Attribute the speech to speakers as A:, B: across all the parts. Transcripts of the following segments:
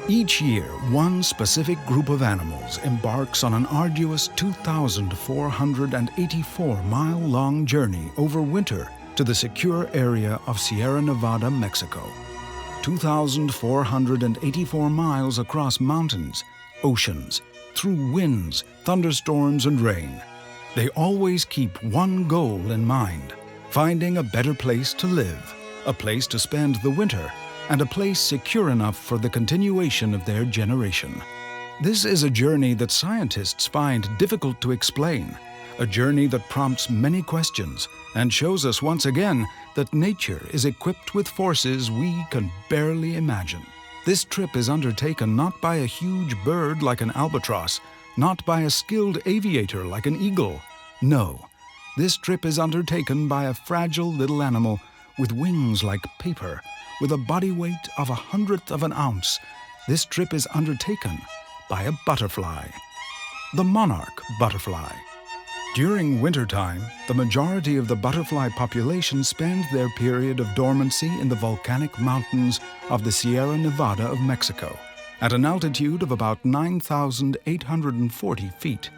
A: Each year, one specific group of animals embarks on an arduous 2,484-mile-long journey over winter to the secure area of Sierra Nevada, Mexico. 2,484 miles across mountains, oceans, through winds, thunderstorms, and rain. They always keep one goal in mind: finding a better place to live, a place to spend the winter, and a place secure enough for the continuation of their generation. This is a journey that scientists find difficult to explain, a journey that prompts many questions and shows us once again that nature is equipped with forces we can barely imagine. This trip is undertaken not by a huge bird like an albatross, not by a skilled aviator like an eagle. No, this trip is undertaken by a fragile little animal with wings like paper, with a body weight of 1/100th of an ounce. This trip is undertaken by a butterfly, the monarch butterfly. During wintertime, the majority of the butterfly population spend their period of dormancy in the volcanic mountains of the Sierra Nevada of Mexico, at an altitude of about 9,840 feet.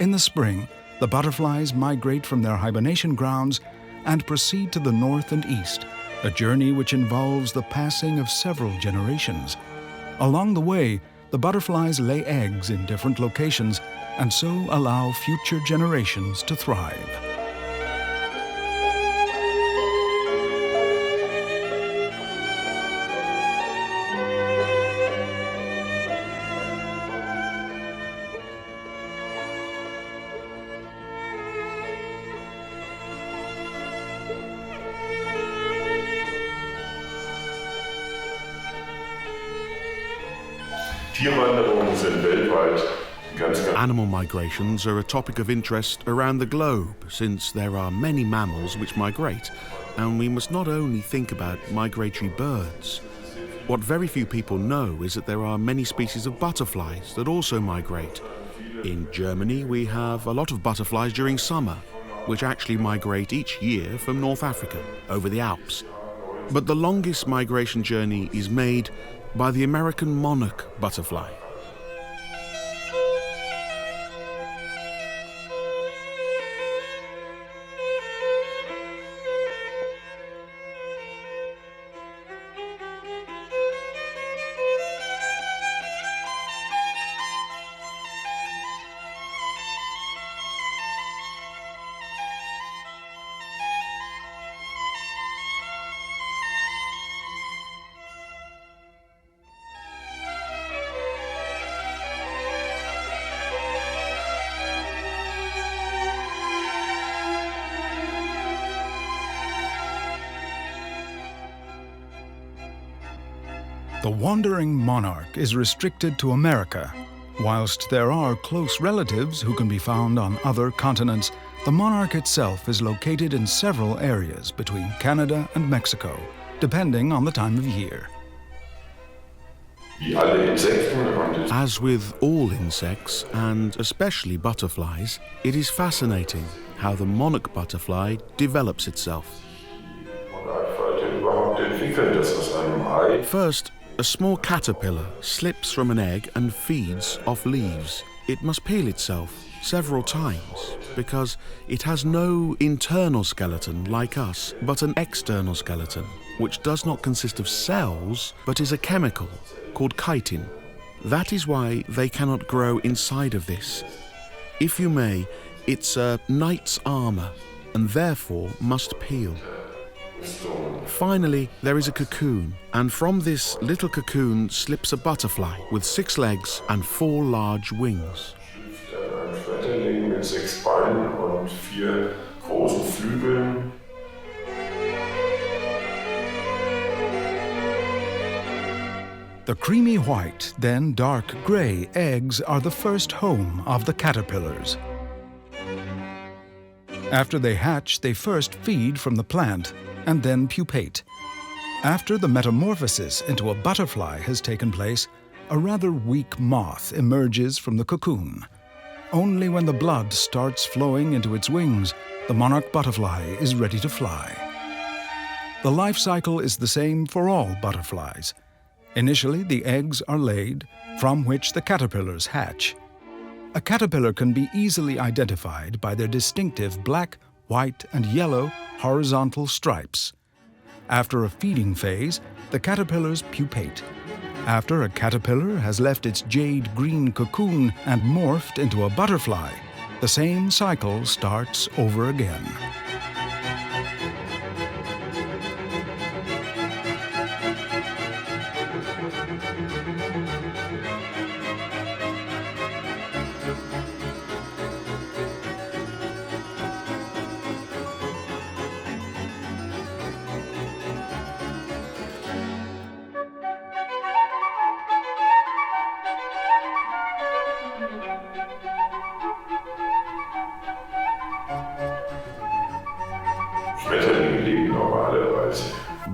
A: In the spring, the butterflies migrate from their hibernation grounds and proceed to the north and east, a journey which involves the passing of several generations. Along the way, the butterflies lay eggs in different locations and so allow future generations to thrive.
B: Animal migrations are a topic of interest around the globe, since there are many mammals which migrate, and we must not only think about migratory birds. What very few people know is that there are many species of butterflies that also migrate. In Germany, we have a lot of butterflies during summer, which actually migrate each year from North Africa over the Alps. But the longest migration journey is made by the American monarch butterfly.
A: The wandering monarch is restricted to America. Whilst there are close relatives who can be found on other continents, the monarch itself is located in several areas between Canada and Mexico, depending on the time of year.
B: As with all insects, and especially butterflies, it is fascinating how the monarch butterfly develops itself. First, a small caterpillar slips from an egg and feeds off leaves. It must peel itself several times because it has no internal skeleton like us, but an external skeleton, which does not consist of cells, but is a chemical called chitin. That is why they cannot grow inside of this. If you may, it's a knight's armor and therefore must peel. Finally, there is a cocoon, and from this little cocoon slips a butterfly with 6 legs and 4 large wings.
A: The creamy white, then dark gray eggs are the first home of the caterpillars. After they hatch, they first feed from the plant and then pupate. After the metamorphosis into a butterfly has taken place, a rather weak moth emerges from the cocoon. Only when the blood starts flowing into its wings, the monarch butterfly is ready to fly. The life cycle is the same for all butterflies. Initially, the eggs are laid, from which the caterpillars hatch. A caterpillar can be easily identified by their distinctive black, white, and yellow horizontal stripes. After a feeding phase, the caterpillars pupate. After a caterpillar has left its jade-green cocoon and morphed into a butterfly, the same cycle starts over again.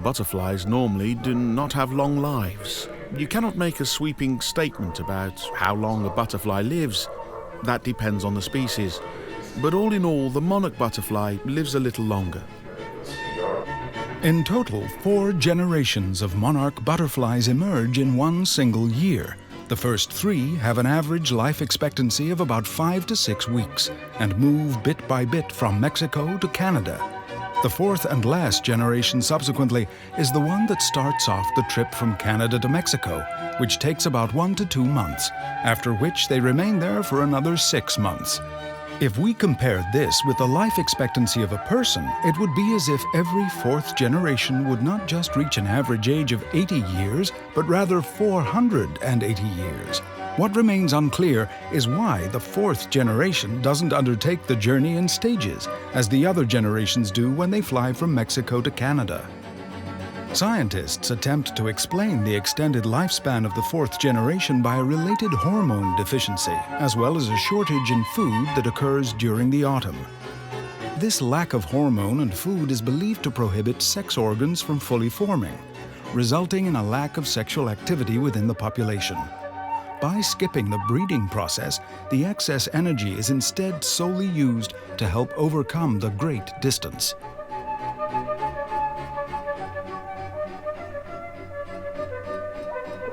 B: Butterflies normally do not have long lives. You cannot make a sweeping statement about how long a butterfly lives. That depends on the species. But all in all, the monarch butterfly lives a little longer.
A: In total, 4 generations of monarch butterflies emerge in one single year. The first 3 have an average life expectancy of about 5 to 6 weeks and move bit by bit from Mexico to Canada. The 4th and last generation subsequently is the one that starts off the trip from Canada to Mexico, which takes about 1 to 2 months, after which they remain there for another 6 months. If we compare this with the life expectancy of a person, it would be as if every 4th generation would not just reach an average age of 80 years, but rather 480 years. What remains unclear is why the 4th generation doesn't undertake the journey in stages, as the other generations do when they fly from Mexico to Canada. Scientists attempt to explain the extended lifespan of the 4th generation by a related hormone deficiency, as well as a shortage in food that occurs during the autumn. This lack of hormone and food is believed to prohibit sex organs from fully forming, resulting in a lack of sexual activity within the population. By skipping the breeding process, the excess energy is instead solely used to help overcome the great distance.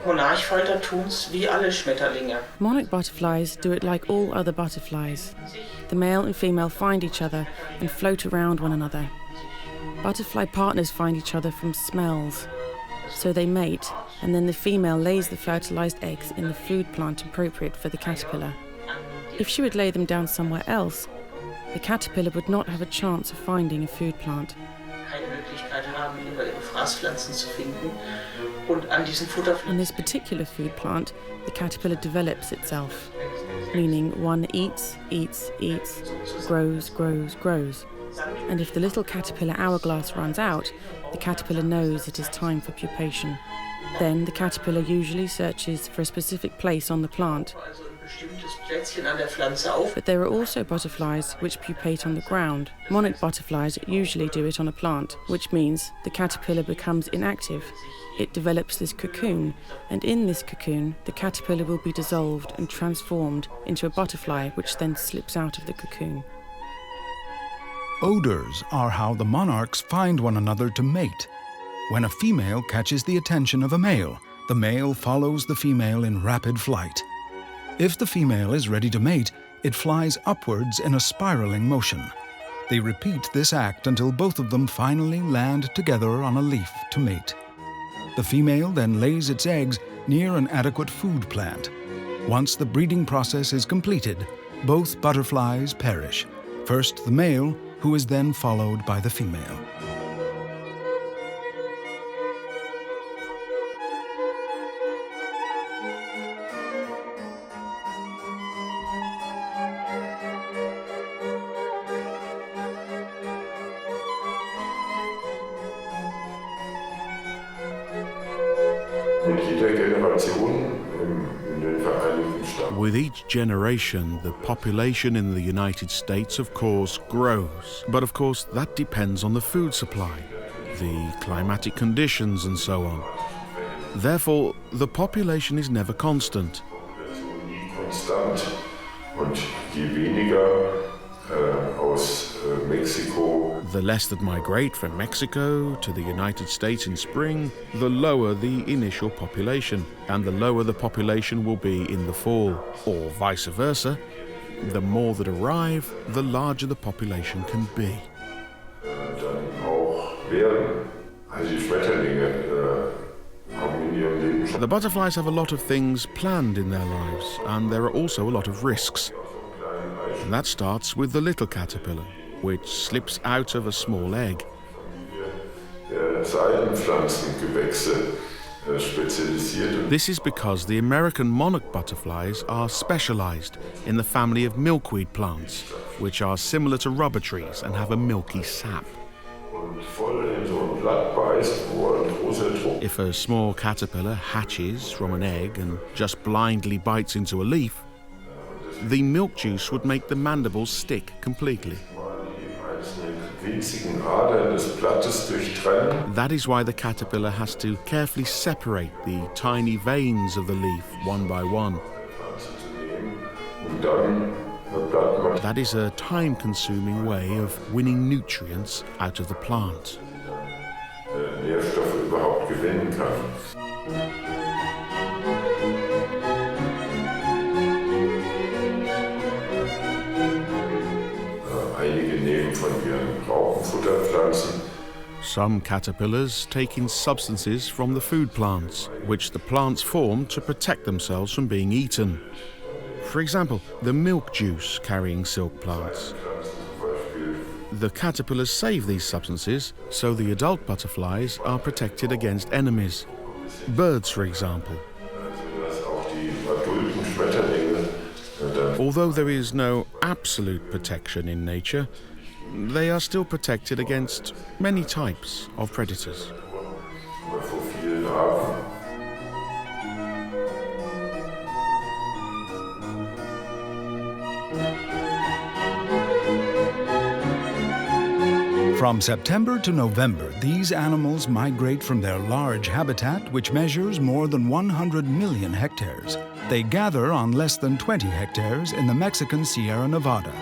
C: Monarchfalter tun's wie alle Schmetterlinge.
D: Monarch butterflies do it like all other butterflies. The male and female find each other and float around one another. Butterfly partners find each other from smells. So they mate, and then the female lays the fertilized eggs in the food plant appropriate for the caterpillar. If she would lay them down somewhere else, the caterpillar would not have a chance of finding a food plant. On this particular food plant, the caterpillar develops itself, meaning one eats, eats, eats, grows, grows, grows. And if the little caterpillar hourglass runs out, the caterpillar knows it is time for pupation. Then the caterpillar usually searches for a specific place on the plant. But there are also butterflies which pupate on the ground. Monarch butterflies usually do it on a plant, which means the caterpillar becomes inactive. It develops this cocoon, and in this cocoon, the caterpillar will be dissolved and transformed into a butterfly, which then slips out of the cocoon.
A: Odors are how the monarchs find one another to mate. When a female catches the attention of a male, the male follows the female in rapid flight. If the female is ready to mate, it flies upwards in a spiraling motion. They repeat this act until both of them finally land together on a leaf to mate. The female then lays its eggs near an adequate food plant. Once the breeding process is completed, both butterflies perish. First the male, who is then followed by the female.
B: With each generation, the population in the United States, of course, grows. But of course, that depends on the food supply, the climatic conditions, and so on. Therefore, the population is never constant. The less that migrate from Mexico to the United States in spring, the lower the initial population, and the lower the population will be in the fall, or vice versa. The more that arrive, the larger the population can be. The butterflies have a lot of things planned in their lives, and there are also a lot of risks. And that starts with the little caterpillar, which slips out of a small egg. This is because the American monarch butterflies are specialized in the family of milkweed plants, which are similar to rubber trees and have a milky sap. If a small caterpillar hatches from an egg and just blindly bites into a leaf, the milk juice would make the mandibles stick completely. That is why the caterpillar has to carefully separate the tiny veins of the leaf one by one. That is a time-consuming way of winning nutrients out of the plant. Some caterpillars take in substances from the food plants, which the plants form to protect themselves from being eaten. For example, the milk juice carrying silk plants. The caterpillars save these substances so the adult butterflies are protected against enemies. Birds, for example. Although there is no absolute protection in nature, they are still protected against many types of predators.
A: From September to November, these animals migrate from their large habitat, which measures more than 100 million hectares. They gather on less than 20 hectares in the Mexican Sierra Nevada.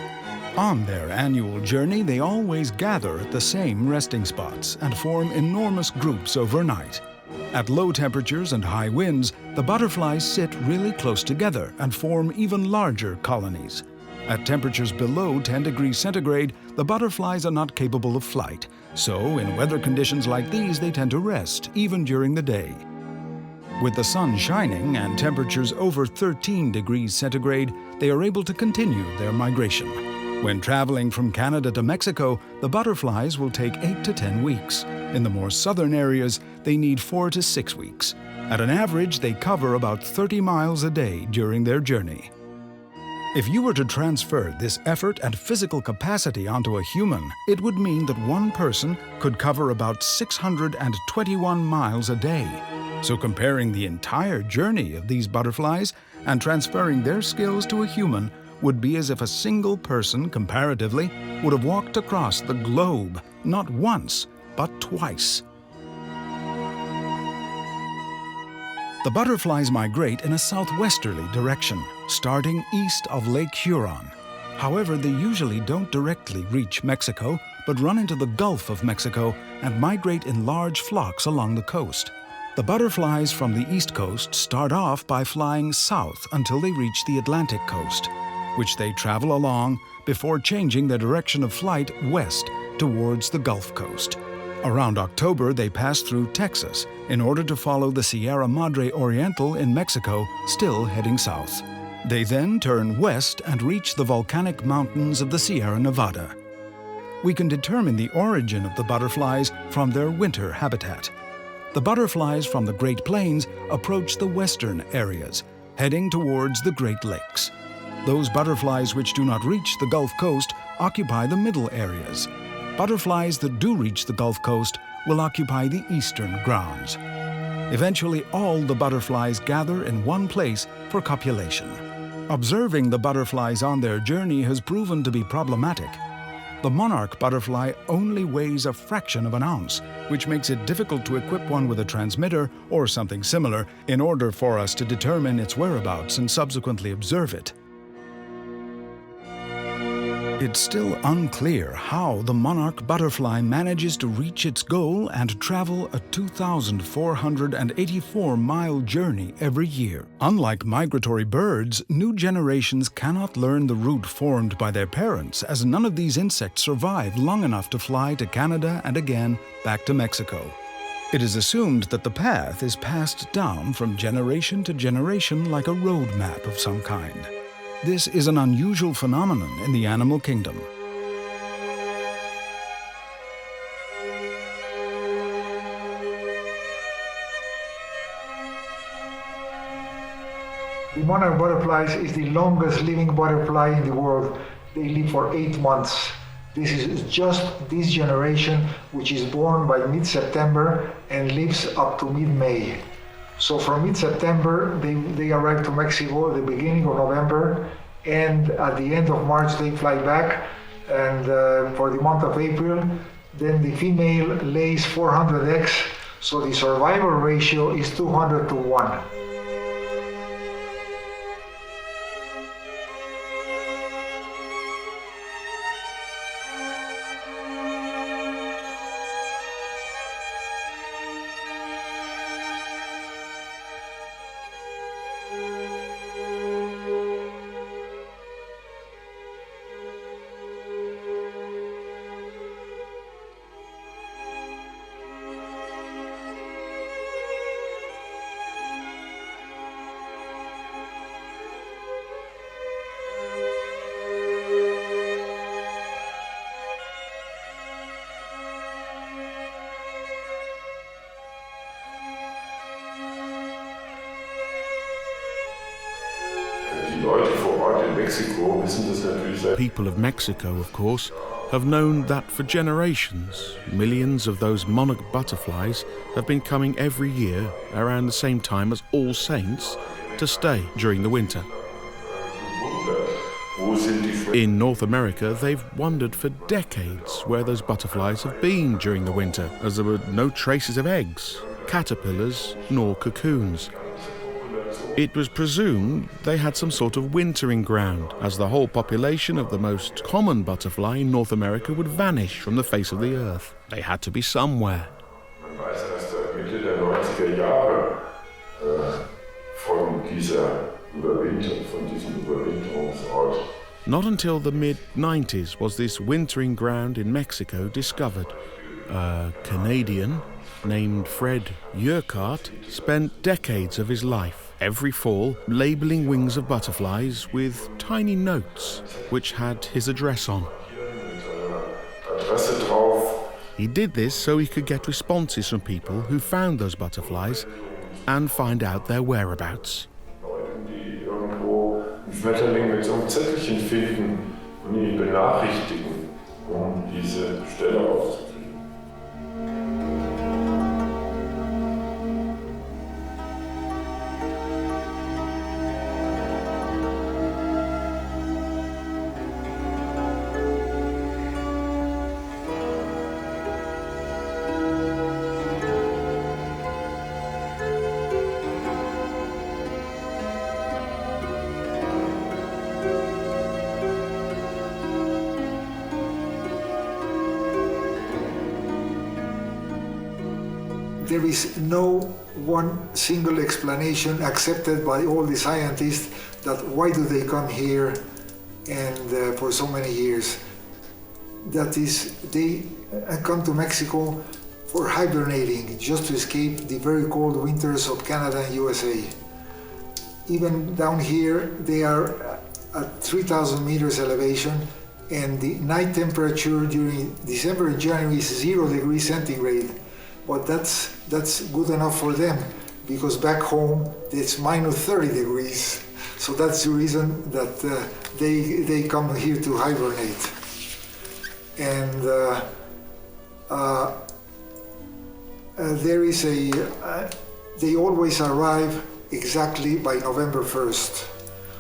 A: On their annual journey, they always gather at the same resting spots and form enormous groups overnight. At low temperatures and high winds, the butterflies sit really close together and form even larger colonies. At temperatures below 10 degrees centigrade, the butterflies are not capable of flight, so in weather conditions like these, they tend to rest, even during the day. With the sun shining and temperatures over 13 degrees centigrade, they are able to continue their migration. When traveling from Canada to Mexico, the butterflies will take 8 to 10 weeks. In the more southern areas, they need 4 to 6 weeks. At an average, they cover about 30 miles a day during their journey. If you were to transfer this effort and physical capacity onto a human, it would mean that one person could cover about 621 miles a day. So comparing the entire journey of these butterflies and transferring their skills to a human would be as if a single person, comparatively, would have walked across the globe, not once, but twice. The butterflies migrate in a southwesterly direction, starting east of Lake Huron. However, they usually don't directly reach Mexico, but run into the Gulf of Mexico and migrate in large flocks along the coast. The butterflies from the east coast start off by flying south until they reach the Atlantic coast, which they travel along before changing their direction of flight west towards the Gulf Coast. Around October, they pass through Texas in order to follow the Sierra Madre Oriental in Mexico, still heading south. They then turn west and reach the volcanic mountains of the Sierra Nevada. We can determine the origin of the butterflies from their winter habitat. The butterflies from the Great Plains approach the western areas, heading towards the Great Lakes. Those butterflies which do not reach the Gulf Coast occupy the middle areas. Butterflies that do reach the Gulf Coast will occupy the eastern grounds. Eventually, all the butterflies gather in one place for copulation. Observing the butterflies on their journey has proven to be problematic. The monarch butterfly only weighs a fraction of an ounce, which makes it difficult to equip one with a transmitter or something similar in order for us to determine its whereabouts and subsequently observe it. It's still unclear how the monarch butterfly manages to reach its goal and travel a 2,484-mile journey every year. Unlike migratory birds, new generations cannot learn the route formed by their parents, as none of these insects survive long enough to fly to Canada and again back to Mexico. It is assumed that the path is passed down from generation to generation like a road map of some kind. This is an unusual phenomenon in the animal kingdom.
E: The monarch butterflies is the longest living butterfly in the world. They live for 8 months. This is just this generation, which is born by mid-September and lives up to mid-May. So from mid-September, they arrive to Mexico at the beginning of November, and at the end of March, they fly back. And for the month of April, then the female lays 400 eggs, so the survival ratio is 200 to 1.
B: People of Mexico, of course, have known that for generations, millions of those monarch butterflies have been coming every year around the same time as All Saints to stay during the winter. In North America, they've wondered for decades where those butterflies have been during the winter, as there were no traces of eggs, caterpillars, nor cocoons. It was presumed they had some sort of wintering ground, as the whole population of the most common butterfly in North America would vanish from the face of the earth. They had to be somewhere. Not until the mid-90s was this wintering ground in Mexico discovered. A Canadian named Fred Wurgler spent decades of his life every fall labelling wings of butterflies with tiny notes which had his address on. He did this so he could get responses from people who found those butterflies and find out their whereabouts.
F: Schmetterling mit so einem Zettelchen finden und ihn benachrichtigen, diese Stelle aufzukriegen.
E: There is no one single explanation accepted by all the scientists that why do they come here and for so many years. That is, they come to Mexico for hibernating, just to escape the very cold winters of Canada and USA. Even down here, they are at 3,000 meters elevation, and the night temperature during December and January is 0 degrees centigrade. But that's good enough for them, because back home it's minus 30 degrees. So that's the reason that they come here to hibernate. And there is they always arrive exactly by November 1st.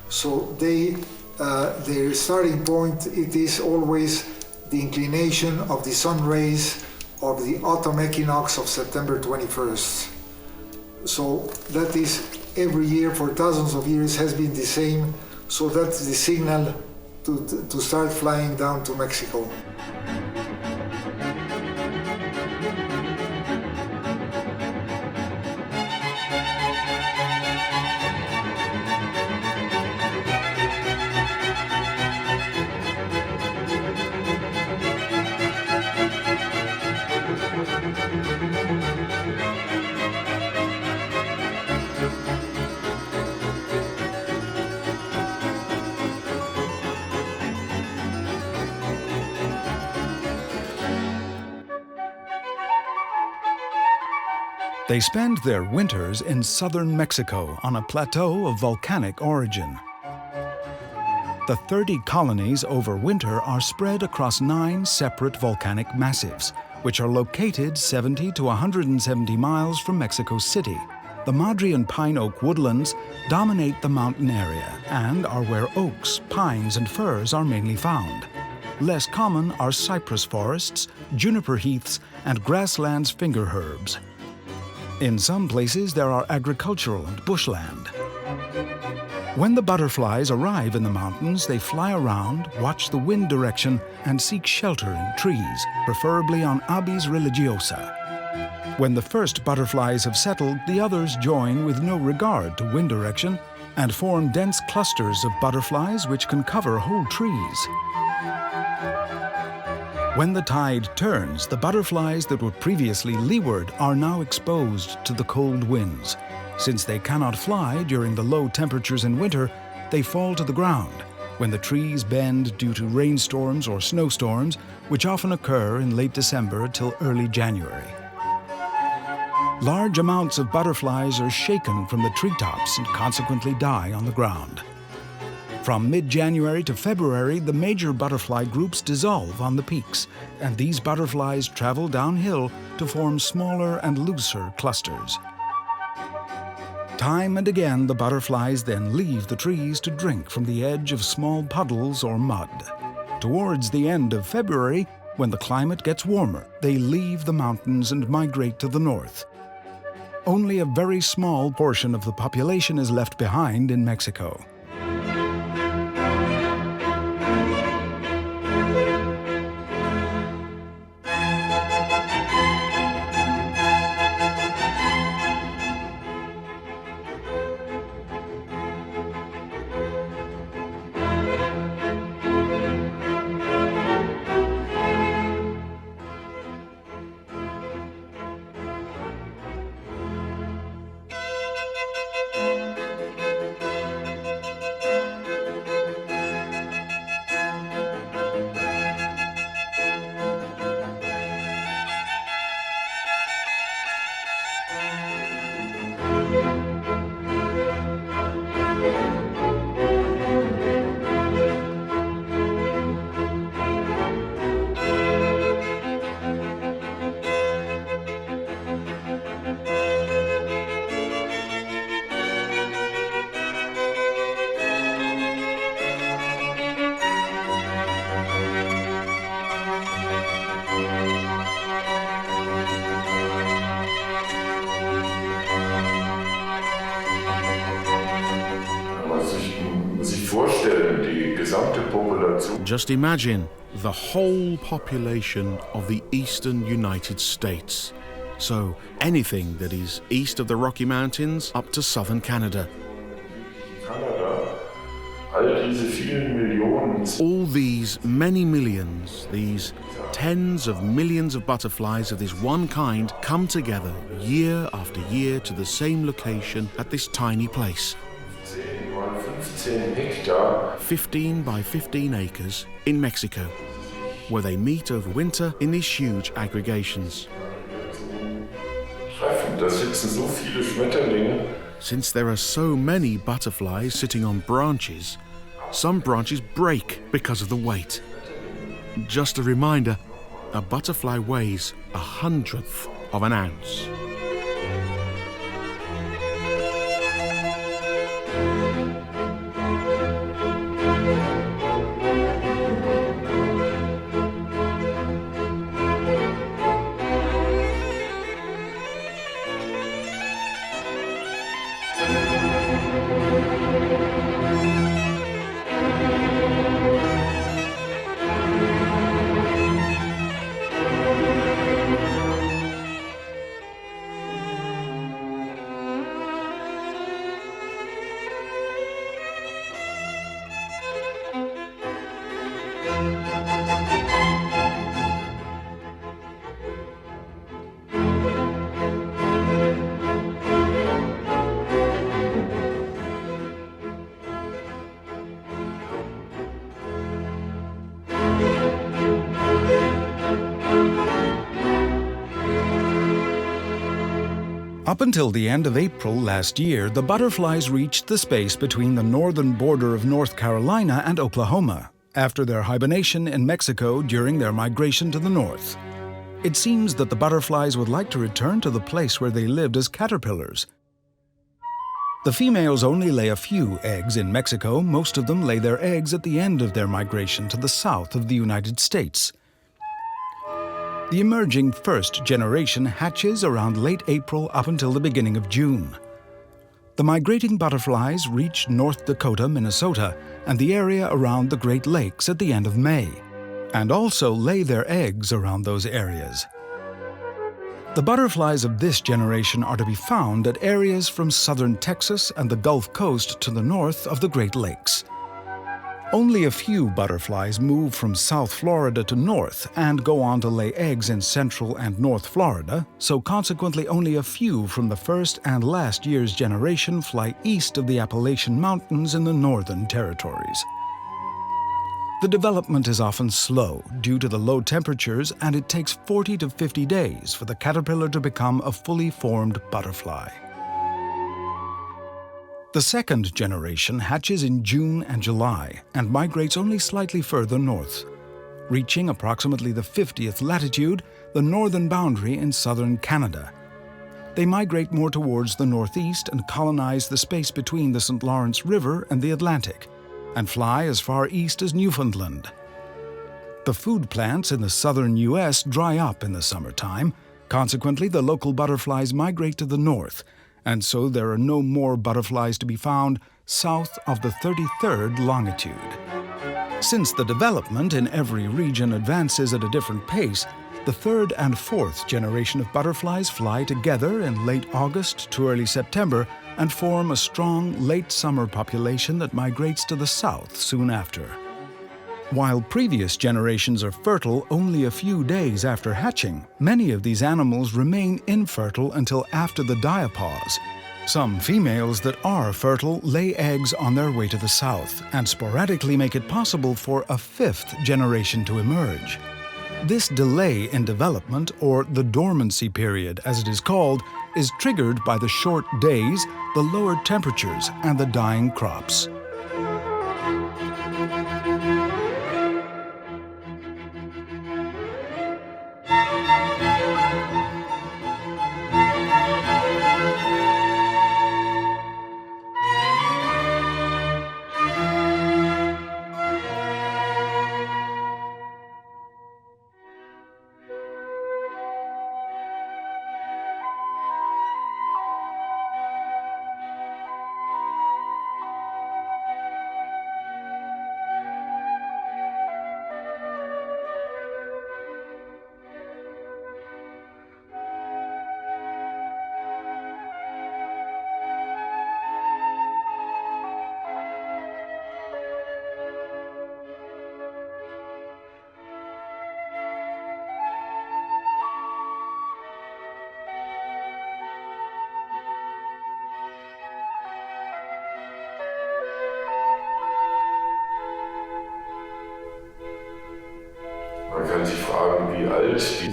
E: So their starting point, it is always the inclination of the sun rays of the autumn equinox of September 21st. So that is every year for thousands of years has been the same. So that's the signal to start flying down to Mexico.
A: They spend their winters in southern Mexico on a plateau of volcanic origin. The 30 colonies overwinter are spread across 9 separate volcanic massives, which are located 70 to 170 miles from Mexico City. The Madre and pine oak woodlands dominate the mountain area and are where oaks, pines, and firs are mainly found. Less common are cypress forests, juniper heaths, and grasslands finger herbs. In some places, there are agricultural and bushland. When the butterflies arrive in the mountains, they fly around, watch the wind direction, and seek shelter in trees, preferably on Abies religiosa. When the first butterflies have settled, the others join with no regard to wind direction and form dense clusters of butterflies which can cover whole trees. When the tide turns, the butterflies that were previously leeward are now exposed to the cold winds. Since they cannot fly during the low temperatures in winter, they fall to the ground when the trees bend due to rainstorms or snowstorms, which often occur in late December till early January. Large amounts of butterflies are shaken from the treetops and consequently die on the ground. From mid-January to February, the major butterfly groups dissolve on the peaks, and these butterflies travel downhill to form smaller and looser clusters. Time and again, the butterflies then leave the trees to drink from the edge of small puddles or mud. Towards the end of February, when the climate gets warmer, they leave the mountains and migrate to the north. Only a very small portion of the population is left behind in Mexico.
B: Just imagine the whole population of the eastern United States. So anything that is east of the Rocky Mountains up to southern Canada. All these many millions, these tens of millions of butterflies of this one kind come together year after year to the same location at this tiny place. 15 by 15 acres in Mexico, where they meet over winter in these huge aggregations. Since there are so many butterflies sitting on branches, some branches break because of the weight. Just a reminder, a butterfly weighs 1/100th of an ounce.
A: Up until the end of April last year, the butterflies reached the space between the northern border of North Carolina and Oklahoma, after their hibernation in Mexico during their migration to the north. It seems that the butterflies would like to return to the place where they lived as caterpillars. The females only lay a few eggs in Mexico. Most of them lay their eggs at the end of their migration to the south of the United States. The emerging first generation hatches around late April up until the beginning of June. The migrating butterflies reach North Dakota, Minnesota, and the area around the Great Lakes at the end of May, and also lay their eggs around those areas. The butterflies of this generation are to be found at areas from southern Texas and the Gulf Coast to the north of the Great Lakes. Only a few butterflies move from South Florida to north and go on to lay eggs in Central and North Florida, so consequently only a few from the first and last year's generation fly east of the Appalachian Mountains in the Northern Territories. The development is often slow due to the low temperatures, and it takes 40 to 50 days for the caterpillar to become a fully formed butterfly. The second generation hatches in June and July and migrates only slightly further north, reaching approximately the 50th latitude, the northern boundary in southern Canada. They migrate more towards the northeast and colonize the space between the St. Lawrence River and the Atlantic, and fly as far east as Newfoundland. The food plants in the southern U.S. dry up in the summertime. Consequently, the local butterflies migrate to the north, and so there are no more butterflies to be found south of the 33rd longitude. Since the development in every region advances at a different pace, the third and fourth generation of butterflies fly together in late August to early September and form a strong late summer population that migrates to the south soon after. While previous generations are fertile only a few days after hatching, many of these animals remain infertile until after the diapause. Some females that are fertile lay eggs on their way to the south and sporadically make it possible for a fifth generation to emerge. This delay in development, or the dormancy period as it is called, is triggered by the short days, the lower temperatures, and the dying crops.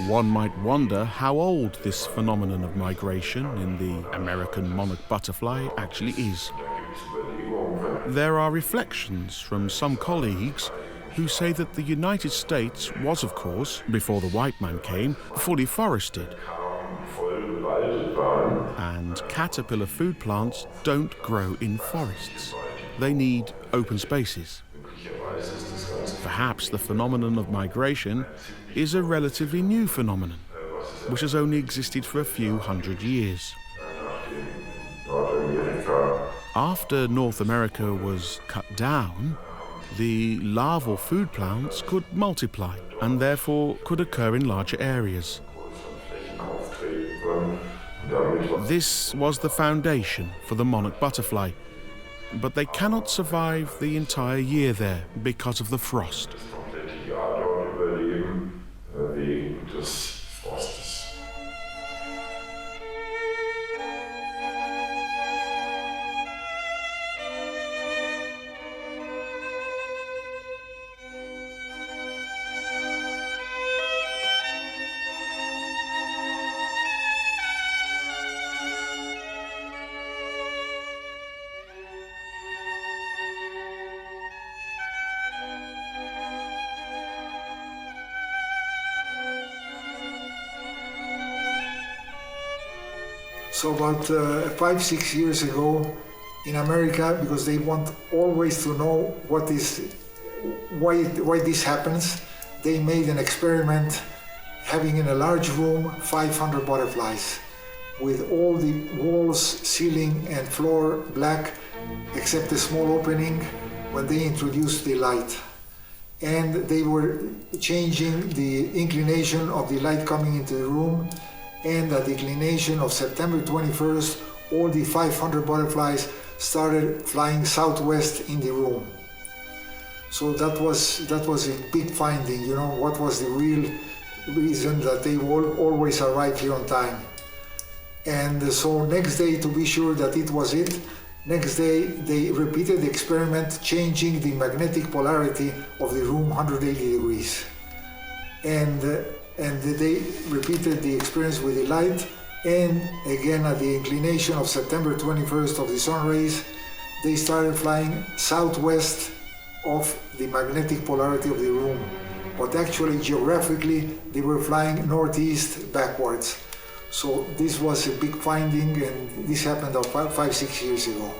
B: One might wonder how old this phenomenon of migration in the American monarch butterfly actually is. There are reflections from some colleagues who say that the United States was, of course, before the white man came, fully forested. And caterpillar food plants don't grow in forests. They need open spaces. Perhaps the phenomenon of migration is a relatively new phenomenon, which has only existed for a few hundred years. After North America was cut down, the larval food plants could multiply and therefore could occur in larger areas. This was the foundation for the monarch butterfly, but they cannot survive the entire year there because of the frost.
E: So about 5-6 years ago in America, because they want always to know why this happens, they made an experiment having in a large room 500 butterflies with all the walls, ceiling and floor black except a small opening when they introduced the light. And they were changing the inclination of the light coming into the room, and at the inclination of September 21st, all the 500 butterflies started flying southwest in the room. So that was a big finding, you know, what was the real reason that they always arrive here on time. And so next day, to be sure that it was it, next day they repeated the experiment, changing the magnetic polarity of the room 180 degrees. And they repeated the experience with the light, and again at the inclination of September 21st of the sun rays, they started flying southwest of the magnetic polarity of the room. But actually, geographically, they were flying northeast backwards. So this was a big finding, and this happened about 5-6 years ago.